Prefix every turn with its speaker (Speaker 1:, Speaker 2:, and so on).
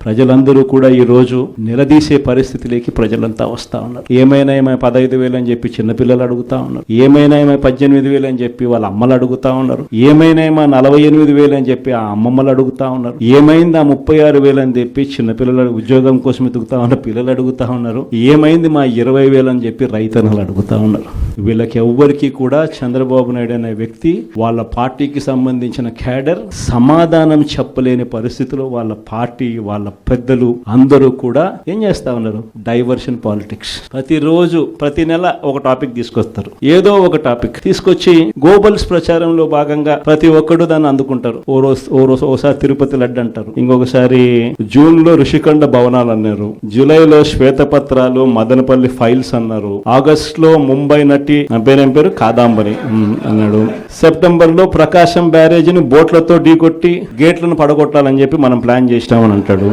Speaker 1: ప్రజలందరూ కూడా ఈ రోజు నిలదీసే పరిస్థితిలోకి ప్రజలంతా వస్తా ఉన్నారు. ఏమైనా 15,000 అని చెప్పి చిన్నపిల్లలు అడుగుతా ఉన్నారు. ఏమైనా 18,000 అని చెప్పి వాళ్ళ అమ్మలు అడుగుతా ఉన్నారు. ఏమైనా 48,000 అని చెప్పి ఆ అమ్మమ్మలు అడుగుతా ఉన్నారు. ఏమైంది ఆ 36,000 అని చెప్పి చిన్నపిల్లలు ఉద్యోగం కోసం ఎదుగుతా ఉన్న పిల్లలు అడుగుతా ఉన్నారు. ఏమైంది మా 20,000 అని చెప్పి రైతన్నలు అడుగుతా ఉన్నారు. వీళ్ళకి ఎవ్వరికి కూడా చంద్రబాబు నాయుడు అనే వ్యక్తి వాళ్ళ పార్టీకి సంబంధించిన క్యాడర్ సమాధానం చెప్పలేని పరిస్థితిలో వాళ్ళ పార్టీ వాళ్ళ పెద్దలు అందరూ కూడా ఏం చేస్తా ఉన్నారు? Diversion politics. ప్రతిరోజు ప్రతి నెల ఒక టాపిక్ తీసుకొస్తారు. ఏదో ఒక టాపిక్ తీసుకొచ్చి గోబల్స్ ప్రచారంలో భాగంగా ప్రతి ఒక్కడు దాన్ని అందుకుంటారు. ఓసారి తిరుపతి లడ్డు అంటారు, ఇంకొకసారి జూన్ లో ఋషికొండ భవనాలు అన్నారు, జూలైలో శ్వేతపత్రాలు మదనపల్లి ఫైల్స్ అన్నారు, ఆగస్ట్ లో ముంబై నటి పేరేం పేరు కాదాంబరి అన్నాడు, సెప్టెంబర్ లో ప్రకాశం బ్యారేజ్ ని బోట్లతో ఢీకొట్టి గేట్లను పడగొట్టాలని చెప్పి మనం ప్లాన్ చేసినామని అంటాడు.